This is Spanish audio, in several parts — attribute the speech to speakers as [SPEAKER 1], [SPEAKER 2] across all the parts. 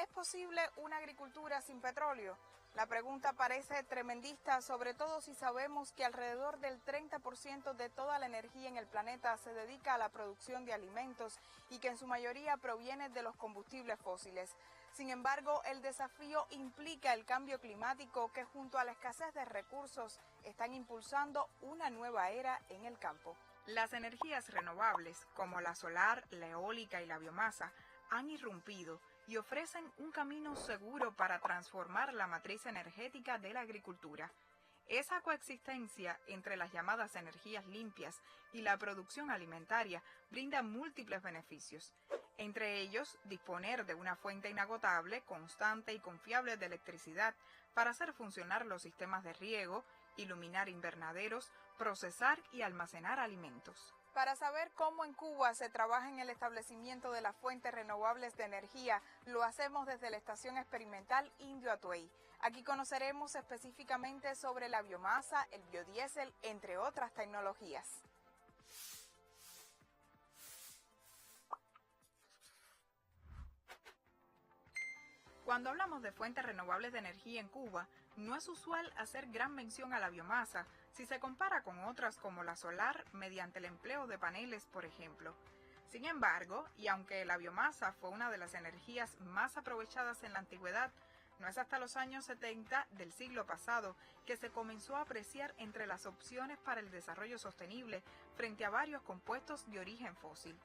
[SPEAKER 1] ¿Es posible una agricultura sin petróleo? La pregunta parece tremendista, sobre todo si sabemos que alrededor del 30% de toda la energía en el planeta se dedica a la producción de alimentos y que en su mayoría proviene de los combustibles fósiles. Sin embargo, el desafío implica el cambio climático que junto a la escasez de recursos están impulsando una nueva era en el campo. Las energías renovables, como la solar, la eólica y la biomasa, han irrumpido y ofrecen un camino seguro para transformar la matriz energética de la agricultura. Esa coexistencia entre las llamadas energías limpias y la producción alimentaria brinda múltiples beneficios. Entre ellos, disponer de una fuente inagotable, constante y confiable de electricidad para hacer funcionar los sistemas de riego, iluminar invernaderos, procesar y almacenar alimentos. Para saber cómo en Cuba se trabaja en el establecimiento de las fuentes renovables de energía, lo hacemos desde la Estación Experimental Indio Atuey. Aquí conoceremos específicamente sobre la biomasa, el biodiesel, entre otras tecnologías. Cuando hablamos de fuentes renovables de energía en Cuba, no es usual hacer gran mención a la biomasa si se compara con otras como la solar mediante el empleo de paneles, por ejemplo. Sin embargo, y aunque la biomasa fue una de las energías más aprovechadas en la antigüedad, no es hasta los años 70 del siglo pasado que se comenzó a apreciar entre las opciones para el desarrollo sostenible frente a varios compuestos de origen fósil.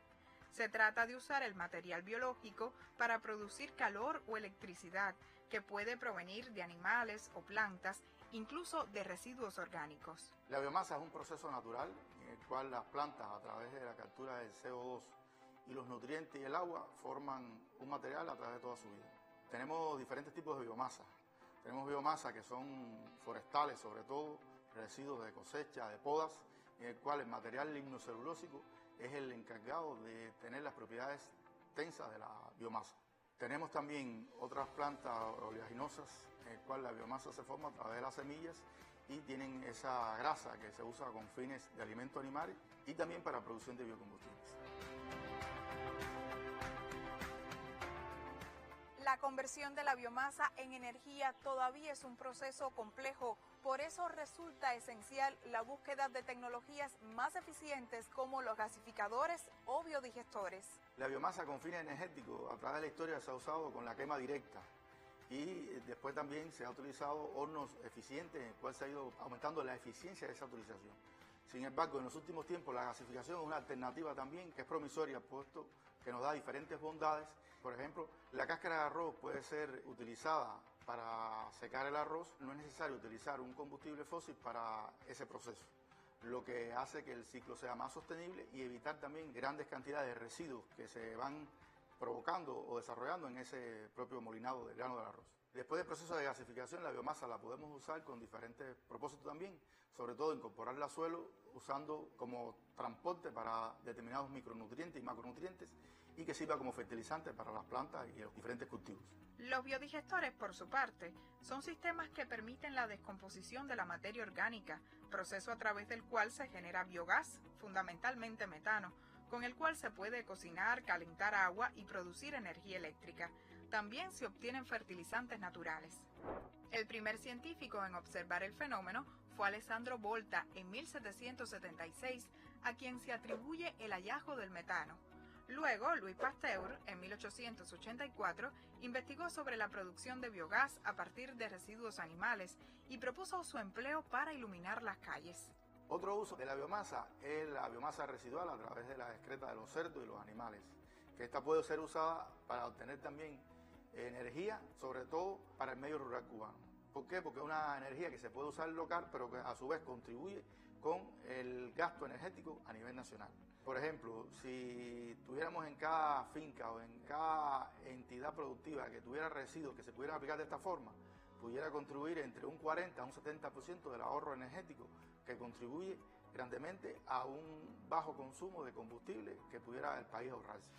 [SPEAKER 1] Se trata de usar el material biológico para producir calor o electricidad, que puede provenir de animales o plantas, incluso de residuos orgánicos.
[SPEAKER 2] La biomasa es un proceso natural en el cual las plantas, a través de la captura del CO2 y los nutrientes y el agua, forman un material a través de toda su vida. Tenemos diferentes tipos de biomasa. Tenemos biomasa que son forestales, sobre todo residuos de cosecha, de podas, en el cual el material lignocelulósico es el encargado de tener las propiedades tensas de la biomasa. Tenemos también otras plantas oleaginosas, en el cual la biomasa se forma a través de las semillas y tienen esa grasa que se usa con fines de alimento animal y también para producción de biocombustibles.
[SPEAKER 1] La conversión de la biomasa en energía todavía es un proceso complejo, por eso resulta esencial la búsqueda de tecnologías más eficientes como los gasificadores o biodigestores.
[SPEAKER 2] La biomasa con fines energéticos a través de la historia se ha usado con la quema directa y después también se ha utilizado hornos eficientes en el cual se ha ido aumentando la eficiencia de esa utilización. Sin embargo, en los últimos tiempos la gasificación es una alternativa también que es promisoria, puesto que nos da diferentes bondades. Por ejemplo, la cáscara de arroz puede ser utilizada para secar el arroz. No es necesario utilizar un combustible fósil para ese proceso, lo que hace que el ciclo sea más sostenible y evitar también grandes cantidades de residuos que se van provocando o desarrollando en ese propio molinado del grano del arroz. Después del proceso de gasificación, la biomasa la podemos usar con diferentes propósitos también, sobre todo incorporarla al suelo usando como transporte para determinados micronutrientes y macronutrientes y que sirva como fertilizante para las plantas y los diferentes cultivos.
[SPEAKER 1] Los biodigestores, por su parte, son sistemas que permiten la descomposición de la materia orgánica, proceso a través del cual se genera biogás, fundamentalmente metano, con el cual se puede cocinar, calentar agua y producir energía eléctrica. También se obtienen fertilizantes naturales. El primer científico en observar el fenómeno fue Alessandro Volta en 1776, a quien se atribuye el hallazgo del metano. Luego, Louis Pasteur, en 1884, investigó sobre la producción de biogás a partir de residuos animales y propuso su empleo para iluminar las calles.
[SPEAKER 2] Otro uso de la biomasa es la biomasa residual a través de la excreta de los cerdos y los animales, que esta puede ser usada para obtener también energía, sobre todo para el medio rural cubano. ¿Por qué? Porque es una energía que se puede usar local, pero que a su vez contribuye con el gasto energético a nivel nacional. Por ejemplo, si tuviéramos en cada finca o en cada entidad productiva que tuviera residuos que se pudieran aplicar de esta forma, pudiera contribuir entre un 40 a un 70% del ahorro energético, que contribuye grandemente a un bajo consumo de combustible que pudiera el país ahorrarse.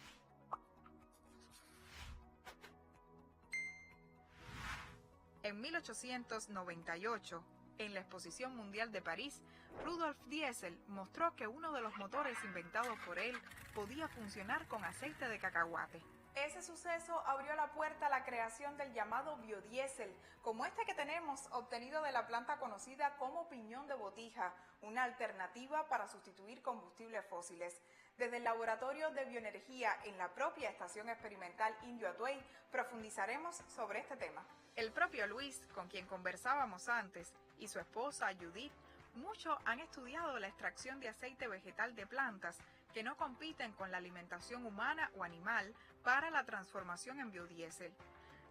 [SPEAKER 1] En 1898, en la Exposición Mundial de París, Rudolf Diesel mostró que uno de los motores inventados por él podía funcionar con aceite de cacahuate. Ese suceso abrió la puerta a la creación del llamado biodiesel, como este que tenemos, obtenido de la planta conocida como piñón de botija, una alternativa para sustituir combustibles fósiles. Desde el Laboratorio de Bioenergía en la propia Estación Experimental Indio Atuey, profundizaremos sobre este tema. El propio Luis, con quien conversábamos antes, y su esposa Judith, muchos han estudiado la extracción de aceite vegetal de plantas que no compiten con la alimentación humana o animal para la transformación en biodiesel.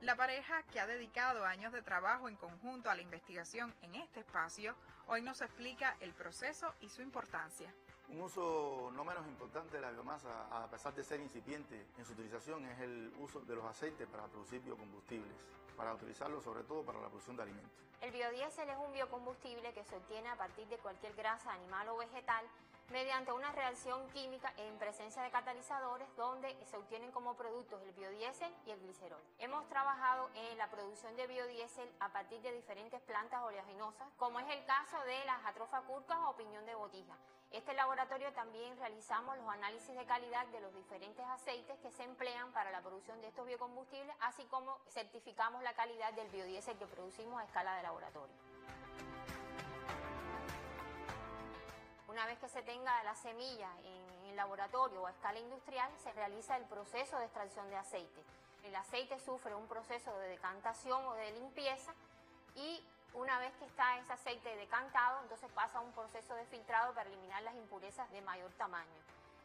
[SPEAKER 1] La pareja, que ha dedicado años de trabajo en conjunto a la investigación en este espacio, hoy nos explica el proceso y su importancia.
[SPEAKER 2] Un uso no menos importante de la biomasa, a pesar de ser incipiente en su utilización, es el uso de los aceites para producir biocombustibles, para utilizarlos sobre todo para la producción de alimentos.
[SPEAKER 3] El biodiesel es un biocombustible que se obtiene a partir de cualquier grasa animal o vegetal mediante una reacción química en presencia de catalizadores donde se obtienen como productos el biodiesel y el glicerol. Hemos trabajado en la producción de biodiesel a partir de diferentes plantas oleaginosas, como es el caso de las Jatropha curcas o piñón de botija. Este laboratorio también realizamos los análisis de calidad de los diferentes aceites que se emplean para la producción de estos biocombustibles, así como certificamos la calidad del biodiesel que producimos a escala de laboratorio. Una vez que se tenga la semilla en el laboratorio o a escala industrial, se realiza el proceso de extracción de aceite. El aceite sufre un proceso de decantación o de limpieza y una vez que está ese aceite decantado, entonces pasa a un proceso de filtrado para eliminar las impurezas de mayor tamaño.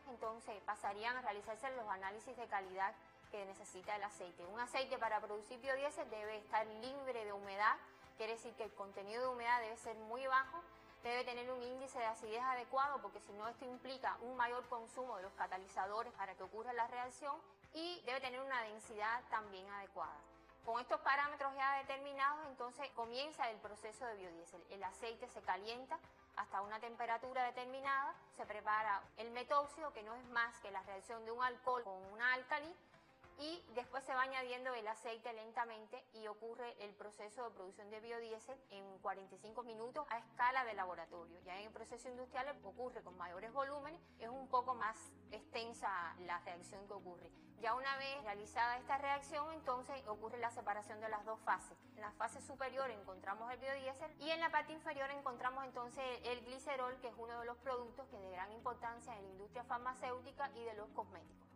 [SPEAKER 3] Entonces pasarían a realizarse los análisis de calidad que necesita el aceite. Un aceite para producir biodiesel debe estar libre de humedad, quiere decir que el contenido de humedad debe ser muy bajo, debe tener un índice de acidez adecuado porque si no esto implica un mayor consumo de los catalizadores para que ocurra la reacción y debe tener una densidad también adecuada. Con estos parámetros ya determinados, entonces comienza el proceso de biodiesel. El aceite se calienta hasta una temperatura determinada, se prepara el metóxido, que no es más que la reacción de un alcohol con una álcali, y después se va añadiendo el aceite lentamente y ocurre el proceso de producción de biodiesel en 45 minutos a escala de laboratorio. Ya en el proceso industrial ocurre con mayores volúmenes, es un poco más extensa la reacción que ocurre. Ya una vez realizada esta reacción, entonces ocurre la separación de las dos fases. En la fase superior encontramos el biodiesel y en la parte inferior encontramos entonces el glicerol, que es uno de los productos que es de gran importancia en la industria farmacéutica y de los cosméticos.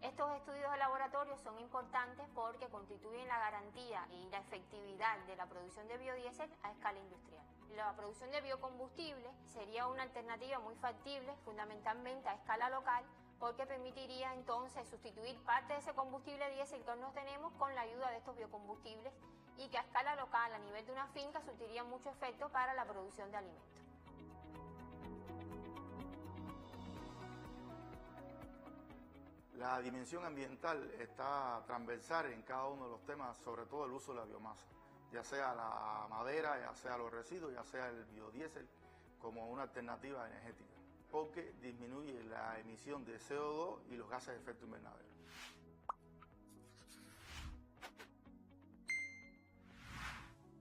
[SPEAKER 3] Estos estudios de laboratorio son importantes porque constituyen la garantía y la efectividad de la producción de biodiesel a escala industrial. La producción de biocombustibles sería una alternativa muy factible, fundamentalmente a escala local, porque permitiría entonces sustituir parte de ese combustible diésel que no tenemos con la ayuda de estos biocombustibles y que a escala local, a nivel de una finca, surtiría mucho efecto para la producción de alimentos.
[SPEAKER 2] La dimensión ambiental está transversal en cada uno de los temas, sobre todo el uso de la biomasa, ya sea la madera, ya sea los residuos, ya sea el biodiesel, como una alternativa energética, porque disminuye la emisión de CO2 y los gases de efecto invernadero.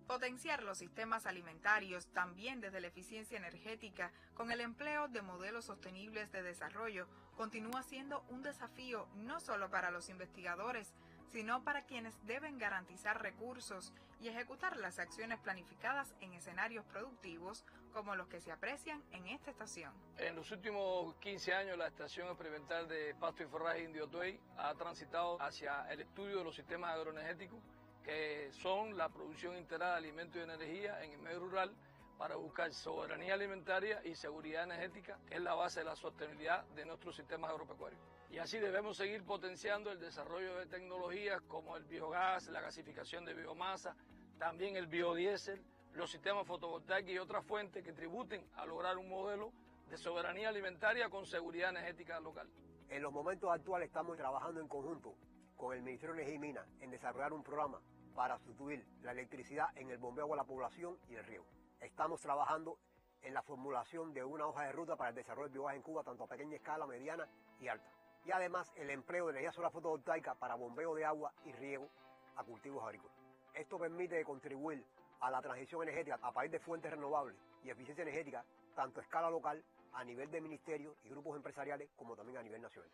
[SPEAKER 1] Potenciar los sistemas alimentarios también desde la eficiencia energética con el empleo de modelos sostenibles de desarrollo continúa siendo un desafío no solo para los investigadores, sino para quienes deben garantizar recursos y ejecutar las acciones planificadas en escenarios productivos como los que se aprecian en esta estación.
[SPEAKER 4] En los últimos 15 años la Estación Experimental de Pasto y Forraje Indio Atuey ha transitado hacia el estudio de los sistemas agroenergéticos, que son la producción integrada de alimentos y energía en el medio rural para buscar soberanía alimentaria y seguridad energética, que es la base de la sostenibilidad de nuestros sistemas agropecuarios. Y así debemos seguir potenciando el desarrollo de tecnologías como el biogás, la gasificación de biomasa, también el biodiesel, los sistemas fotovoltaicos y otras fuentes que tributen a lograr un modelo de soberanía alimentaria con seguridad energética local.
[SPEAKER 5] En los momentos actuales estamos trabajando en conjunto con el Ministerio de Energía y Minas en desarrollar un programa para sustituir la electricidad en el bombeo a la población y el riego. Estamos trabajando en la formulación de una hoja de ruta para el desarrollo del biogás en Cuba, tanto a pequeña escala, mediana y alta. Y además el empleo de energía solar fotovoltaica para bombeo de agua y riego a cultivos agrícolas. Esto permite contribuir a la transición energética a partir de fuentes renovables y eficiencia energética, tanto a escala local, a nivel de ministerios y grupos empresariales, como también a nivel nacional.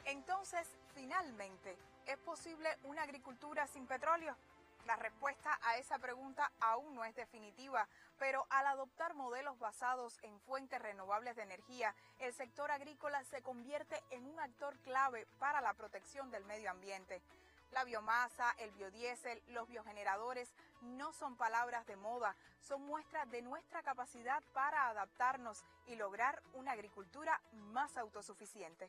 [SPEAKER 1] Entonces, finalmente, ¿es posible una agricultura sin petróleo? La respuesta a esa pregunta aún no es definitiva, pero al adoptar modelos basados en fuentes renovables de energía, el sector agrícola se convierte en un actor clave para la protección del medio ambiente. La biomasa, el biodiesel, los biogeneradores no son palabras de moda, son muestras de nuestra capacidad para adaptarnos y lograr una agricultura más autosuficiente.